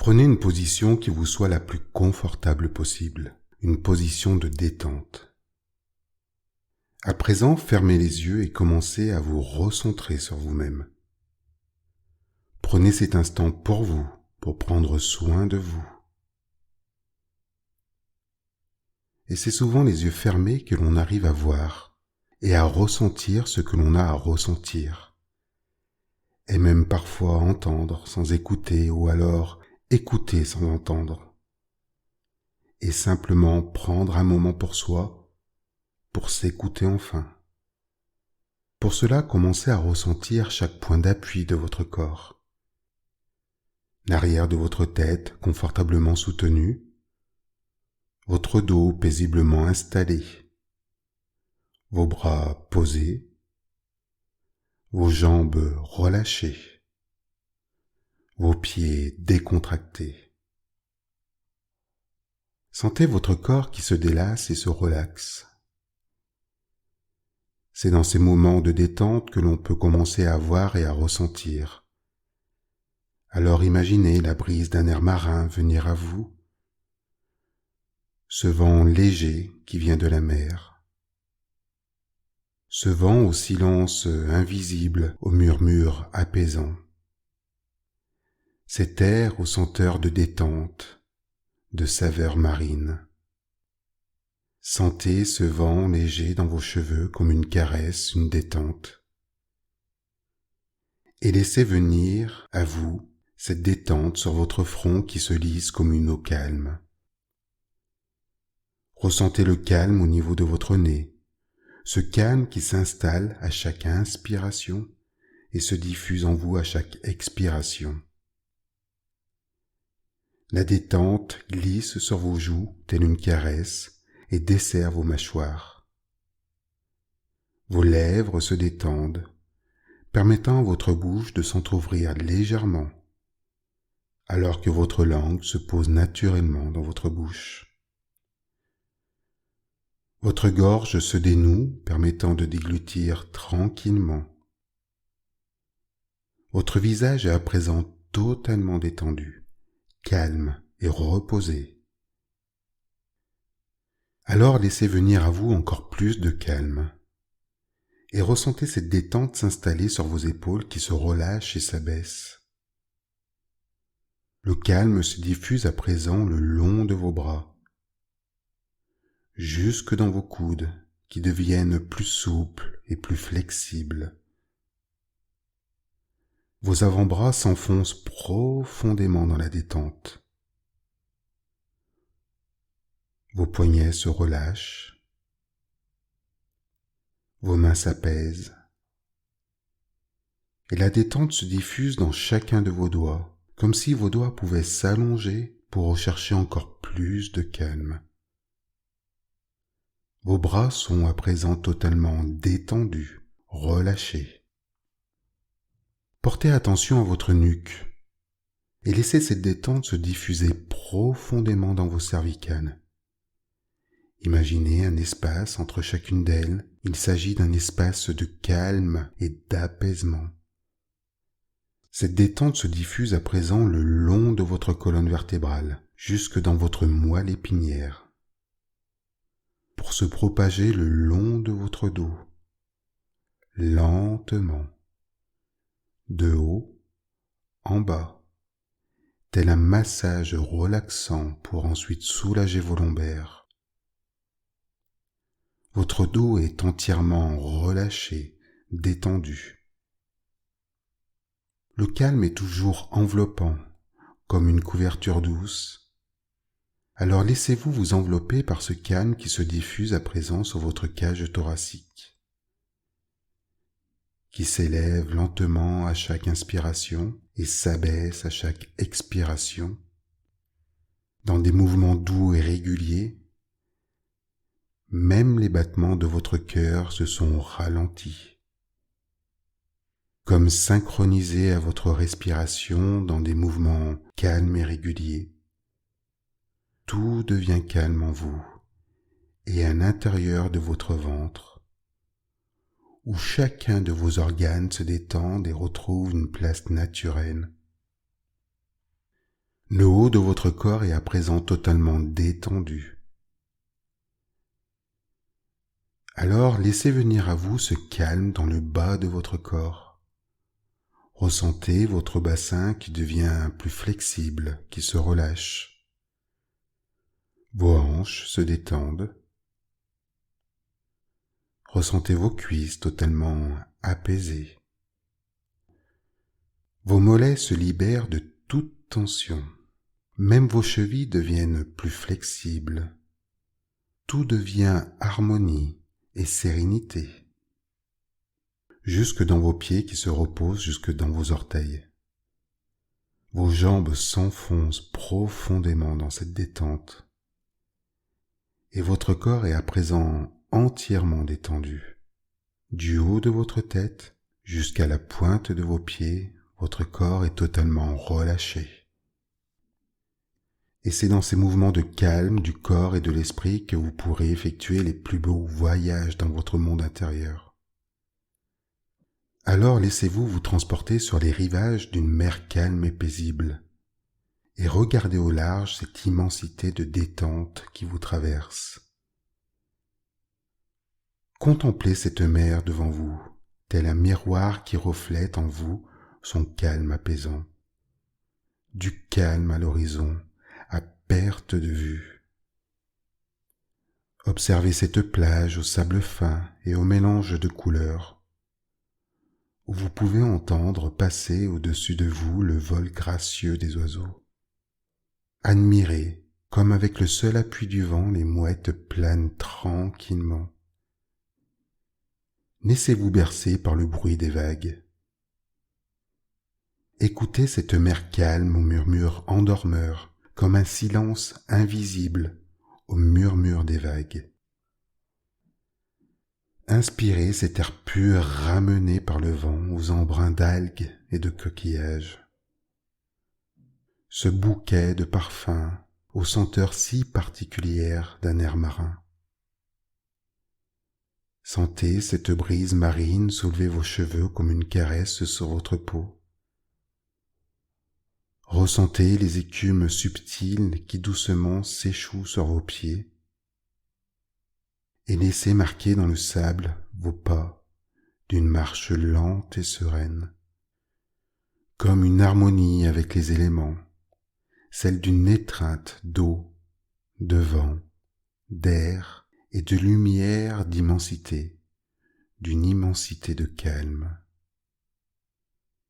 Prenez une position qui vous soit la plus confortable possible, une position de détente. À présent, fermez les yeux et commencez à vous recentrer sur vous-même. Prenez cet instant pour vous, pour prendre soin de vous. Et c'est souvent les yeux fermés que l'on arrive à voir et à ressentir ce que l'on a à ressentir. Et même parfois entendre sans écouter ou alors écouter sans entendre. Et simplement prendre un moment pour soi, pour s'écouter enfin. Pour cela, commencez à ressentir chaque point d'appui de votre corps. L'arrière de votre tête confortablement soutenu, votre dos paisiblement installé, vos bras posés, vos jambes relâchées, vos pieds décontractés. Sentez votre corps qui se délasse et se relaxe. C'est dans ces moments de détente que l'on peut commencer à voir et à ressentir. Alors imaginez la brise d'un air marin venir à vous, ce vent léger qui vient de la mer, ce vent au silence invisible, au murmure apaisant, cet air aux senteurs de détente, de saveur marine. Sentez ce vent léger dans vos cheveux comme une caresse, une détente. Et laissez venir à vous cette détente sur votre front qui se lisse comme une eau calme. Ressentez le calme au niveau de votre nez, ce calme qui s'installe à chaque inspiration et se diffuse en vous à chaque expiration. La détente glisse sur vos joues telle une caresse et dessert vos mâchoires. Vos lèvres se détendent, permettant à votre bouche de s'entr'ouvrir légèrement, alors que votre langue se pose naturellement dans votre bouche. Votre gorge se dénoue, permettant de déglutir tranquillement. Votre visage est à présent totalement détendu, calme et reposé. Alors laissez venir à vous encore plus de calme et ressentez cette détente s'installer sur vos épaules qui se relâchent et s'abaissent. Le calme se diffuse à présent le long de vos bras, jusque dans vos coudes qui deviennent plus souples et plus flexibles. Vos avant-bras s'enfoncent profondément dans la détente. Vos poignets se relâchent. Vos mains s'apaisent. Et la détente se diffuse dans chacun de vos doigts, comme si vos doigts pouvaient s'allonger pour rechercher encore plus de calme. Vos bras sont à présent totalement détendus, relâchés. Portez attention à votre nuque et laissez cette détente se diffuser profondément dans vos cervicales. Imaginez un espace entre chacune d'elles. Il s'agit d'un espace de calme et d'apaisement. Cette détente se diffuse à présent le long de votre colonne vertébrale, jusque dans votre moelle épinière, pour se propager le long de votre dos, lentement, de haut en bas, tel un massage relaxant pour ensuite soulager vos lombaires. Votre dos est entièrement relâché, détendu. Le calme est toujours enveloppant, comme une couverture douce. Alors laissez-vous vous envelopper par ce calme qui se diffuse à présent sur votre cage thoracique, qui s'élève lentement à chaque inspiration et s'abaisse à chaque expiration, dans des mouvements doux et réguliers. Même les battements de votre cœur se sont ralentis, comme synchronisés à votre respiration dans des mouvements calmes et réguliers. Tout devient calme en vous et à l'intérieur de votre ventre, où chacun de vos organes se détendent et retrouve une place naturelle. Le haut de votre corps est à présent totalement détendu. Alors laissez venir à vous ce calme dans le bas de votre corps. Ressentez votre bassin qui devient plus flexible, qui se relâche. Vos hanches se détendent. Ressentez vos cuisses totalement apaisées. Vos mollets se libèrent de toute tension. Même vos chevilles deviennent plus flexibles. Tout devient harmonie et sérénité. Jusque dans vos pieds qui se reposent jusque dans vos orteils. Vos jambes s'enfoncent profondément dans cette détente. Et votre corps est à présent entièrement détendu. Du haut de votre tête jusqu'à la pointe de vos pieds, votre corps est totalement relâché. Et c'est dans ces mouvements de calme du corps et de l'esprit que vous pourrez effectuer les plus beaux voyages dans votre monde intérieur. Alors laissez-vous vous transporter sur les rivages d'une mer calme et paisible, et regardez au large cette immensité de détente qui vous traverse. Contemplez cette mer devant vous, tel un miroir qui reflète en vous son calme apaisant. Du calme à l'horizon, à perte de vue. Observez cette plage au sable fin et au mélange de couleurs, où vous pouvez entendre passer au-dessus de vous le vol gracieux des oiseaux. Admirez, comme avec le seul appui du vent, les mouettes planent tranquillement. Laissez-vous bercer par le bruit des vagues. Écoutez cette mer calme au murmure endormeur, comme un silence invisible au murmure des vagues. Inspirez cet air pur ramené par le vent aux embruns d'algues et de coquillages. Ce bouquet de parfums aux senteurs si particulières d'un air marin. Sentez cette brise marine soulever vos cheveux comme une caresse sur votre peau. Ressentez les écumes subtiles qui doucement s'échouent sur vos pieds et laissez marquer dans le sable vos pas d'une marche lente et sereine, comme une harmonie avec les éléments, celle d'une étreinte d'eau, de vent, d'air et de lumière d'immensité, d'une immensité de calme.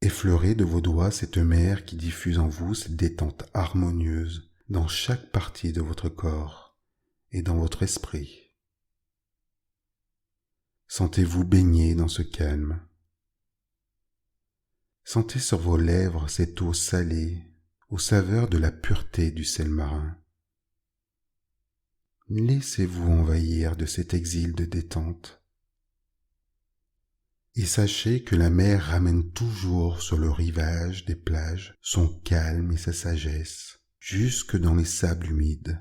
Effleurez de vos doigts cette mer qui diffuse en vous cette détente harmonieuse dans chaque partie de votre corps et dans votre esprit. Sentez-vous baigner dans ce calme. Sentez sur vos lèvres cette eau salée, aux saveurs de la pureté du sel marin. Laissez-vous envahir de cet exil de détente. Et sachez que la mer ramène toujours sur le rivage des plages son calme et sa sagesse, jusque dans les sables humides.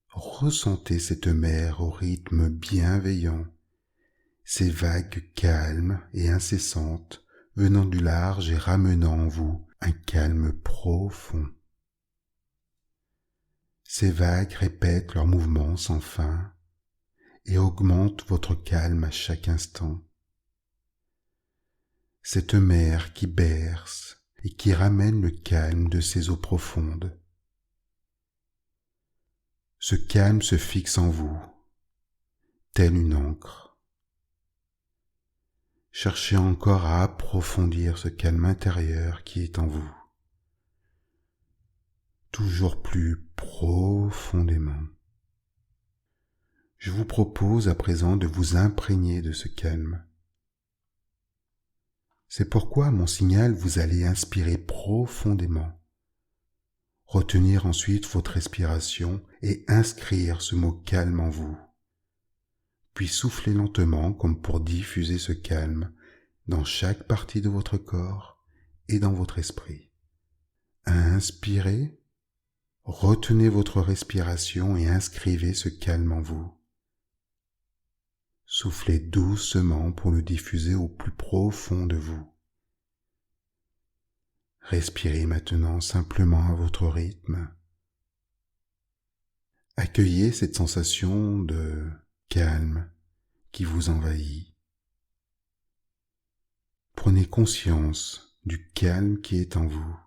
Ressentez cette mer au rythme bienveillant, ces vagues calmes et incessantes venant du large et ramenant en vous un calme profond. Ces vagues répètent leurs mouvements sans fin et augmentent votre calme à chaque instant. Cette mer qui berce et qui ramène le calme de ses eaux profondes. Ce calme se fixe en vous, telle une encre. Cherchez encore à approfondir ce calme intérieur qui est en vous, toujours plus profondément. Je vous propose à présent de vous imprégner de ce calme. C'est pourquoi, à mon signal, vous allez inspirer profondément. Retenir ensuite votre respiration et inscrire ce mot calme en vous. Puis souffler lentement comme pour diffuser ce calme dans chaque partie de votre corps et dans votre esprit. Inspirez, retenez votre respiration et inscrivez ce calme en vous. Soufflez doucement pour le diffuser au plus profond de vous. Respirez maintenant simplement à votre rythme. Accueillez cette sensation de calme qui vous envahit. Prenez conscience du calme qui est en vous.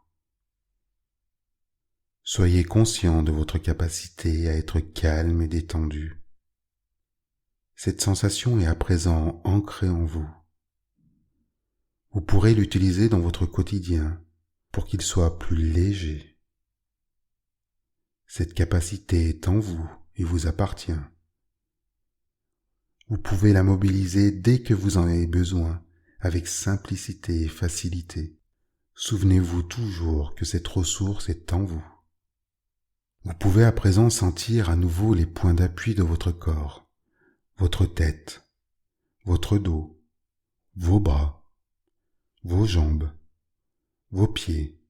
Soyez conscient de votre capacité à être calme et détendu. Cette sensation est à présent ancrée en vous. Vous pourrez l'utiliser dans votre quotidien pour qu'il soit plus léger. Cette capacité est en vous et vous appartient. Vous pouvez la mobiliser dès que vous en avez besoin, avec simplicité et facilité. Souvenez-vous toujours que cette ressource est en vous. Vous pouvez à présent sentir à nouveau les points d'appui de votre corps, votre tête, votre dos, vos bras, vos jambes, vos pieds.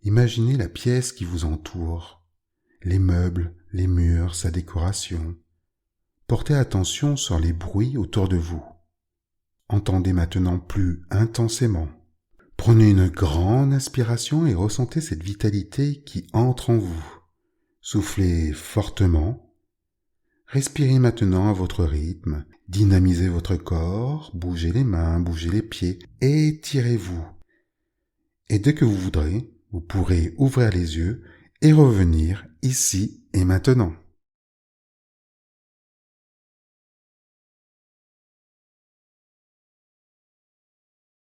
Imaginez la pièce qui vous entoure, les meubles, les murs, sa décoration. Portez attention sur les bruits autour de vous. Entendez maintenant plus intensément. Prenez une grande inspiration et ressentez cette vitalité qui entre en vous. Soufflez fortement. Respirez maintenant à votre rythme. Dynamisez votre corps, bougez les mains, bougez les pieds, étirez-vous. Et dès que vous voudrez, vous pourrez ouvrir les yeux et revenir ici et maintenant.